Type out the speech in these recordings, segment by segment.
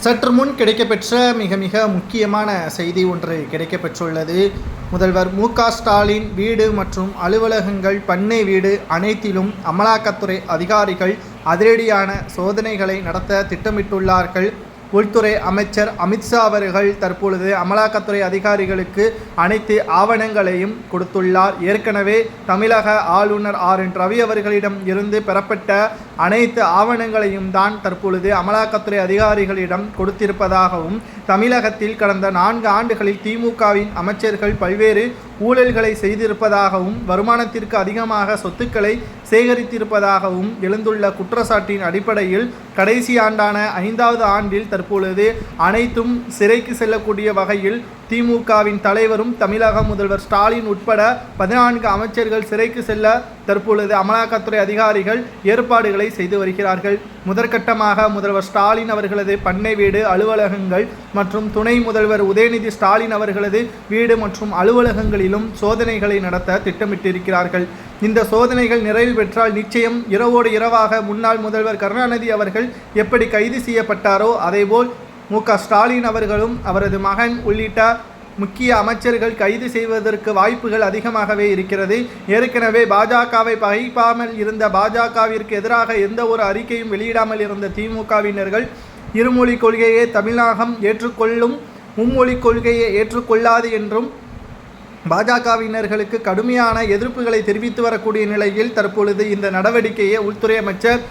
சற்று முன் கிடைக்கப்பெற்ற மிக முக்கியமான செய்தி ஒன்று கிடைக்கப்பெற்றுள்ளது. முதல்வர் மு.க.ஸ்டாலின் வீடு மற்றும் அலுவலகங்கள், பண்ணை வீடு அனைத்திலும் அமலாக்கத்துறை அதிகாரிகள் அதிரடியான சோதனைகளை நடத்த திட்டமிட்டுள்ளார்கள். உள்துறை அமைச்சர் அமித்ஷா அவர்கள் தற்பொழுது அமலாக்கத்துறை அதிகாரிகளுக்கு அனைத்து ஆவணங்களையும் கொடுத்துள்ளார். ஏற்கனவே தமிழக ஆளுநர் RN.ரவி அவர்களிடம் இருந்து பெறப்பட்ட அனைத்து ஆவணங்களையும் தான் தற்பொழுது அமலாக்கத்துறை அதிகாரிகளிடம் கொடுத்திருப்பதாகவும், தமிழகத்தில் கடந்த 4 ஆண்டுகளில் திமுகவின் அமைச்சர்கள் பல்வேறு ஊழல்களை செய்திருப்பதாகவும், வருமானத்திற்கு அதிகமாக சொத்துக்களை சேகரித்திருப்பதாகவும் எழுந்துள்ள குற்றச்சாட்டின் அடிப்படையில் கடைசி ஆண்டான 5வது ஆண்டில் தற்பொழுது அனைத்தும் சிறைக்கு செல்லக்கூடிய வகையில் திமுகவின் தலைவரும் தமிழக முதல்வர் ஸ்டாலின் உட்பட 14 அமைச்சர்கள் சிறைக்கு செல்ல தற்பொழுது அமலாக்கத்துறை அதிகாரிகள் ஏற்பாடுகளை செய்து வருகிறார்கள். முதற்கட்டமாக முதல்வர் ஸ்டாலின் அவர்களது பண்ணை வீடு, அலுவலகங்கள் மற்றும் துணை முதல்வர் உதயநிதி ஸ்டாலின் அவர்களது வீடு மற்றும் அலுவலகங்களிலும் சோதனைகளை நடத்த திட்டமிட்டிருக்கிறார்கள். இந்த சோதனைகள் நிறைவு பெற்றால் நிச்சயம் இரவோடு இரவாக முன்னாள் முதல்வர் கருணாநிதி அவர்கள் எப்படி கைது செய்யப்பட்டாரோ அதேபோல் மு.க.ஸ்டாலின் அவர்களும் அவரது மகன் உள்ளிட்ட முக்கிய அமைச்சர்கள் கைது செய்வதற்கு வாய்ப்புகள் அதிகமாகவே இருக்கிறது. ஏற்கனவே பாஜகவை பகைக்காமல் இருந்த, பாஜகவிற்கு எதிராக எந்த ஒரு அறிக்கையும் வெளியிடாமல் இருந்த திமுகவினர்கள் இருமொழி கொள்கையை தமிழகம் ஏற்றுக்கொள்ளும், மும்மொழி கொள்கையை ஏற்றுக்கொள்ளாது என்றும் பாஜகவினர்களுக்கு கடுமையான எதிர்ப்புகளை தெரிவித்து வரக்கூடிய நிலையில் தற்பொழுது இந்த நடவடிக்கையை உள்துறை அமைச்சர்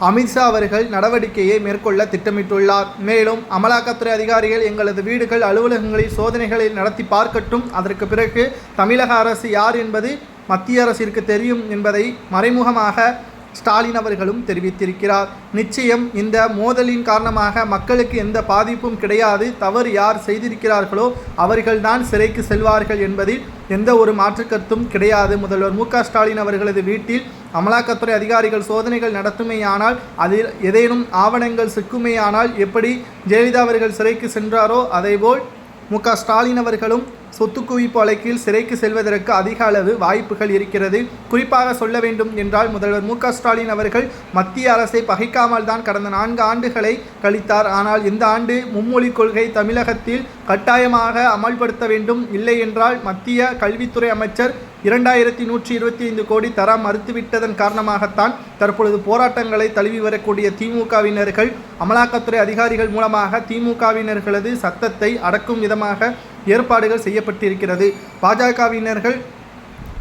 அமித்ஷா அவர்கள் நடவடிக்கையை மேற்கொள்ள திட்டமிட்டுள்ளார். மேலும் அமலாக்கத்துறை அதிகாரிகள் எங்களது வீடுகள், அலுவலகங்களில் சோதனைகளை நடத்தி பார்க்கட்டும், அதற்கு பிறகு தமிழக அரசு யார் என்பது மத்திய அரசிற்கு தெரியும் என்பதை மறைமுகமாக ஸ்டாலின் அவர்களும் தெரிவித்திருக்கிறார். நிச்சயம் இந்த மோதலின் காரணமாக மக்களுக்கு எந்த பாதிப்பும் கிடையாது. தவறு யார் செய்திருக்கிறார்களோ அவர்கள்தான் சிறைக்கு செல்வார்கள் என்பதில் எந்த ஒரு மாற்று கருத்தும் கிடையாது. முதல்வர் மு.க.ஸ்டாலின் அவர்களது வீட்டில் அமலாக்கத்துறை அதிகாரிகள் சோதனைகள் நடத்துமேயானால், அதில் ஏதேனும் ஆவணங்கள் சிக்குமேயானால் எப்படி ஜெயலலிதா அவர்கள் சிறைக்கு சென்றாரோ அதேபோல் மு.க.ஸ்டாலின் அவர்களும் சொத்து குவிப்பு வழக்கில் சிறைக்கு செல்வதற்கு அதிக அளவு வாய்ப்புகள் இருக்கிறது. குறிப்பாக சொல்ல வேண்டும் என்றால் முதல்வர் மு.க.ஸ்டாலின் அவர்கள் மத்திய அரசை பகைக்காமல் தான் கடந்த 4 ஆண்டுகளை கழித்தார். ஆனால் இந்த ஆண்டு மும்மொழி கொள்கை தமிழகத்தில் கட்டாயமாக அமல்படுத்த வேண்டும், இல்லை என்றால் மத்திய கல்வித்துறை அமைச்சர் 2125 கோடி தர மறுத்துவிட்டதன் காரணமாகத்தான் தற்பொழுது போராட்டங்களை தழுவி வரக்கூடிய திமுகவினர்கள் அமலாக்கத்துறை அதிகாரிகள் மூலமாக திமுகவினர்களது சத்தத்தை அடக்கும் விதமாக ஏற்பாடுகள் செய்யப்பட்டிருக்கிறது. பாஜகவினர்கள்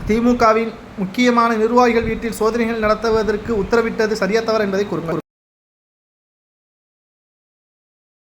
திமுகவின் முக்கியமான நிர்வாகிகள் வீட்டில் சோதனைகள் நடத்துவதற்கு உத்தரவிட்டது சரியா தவறு என்பதை கூறுங்கள்.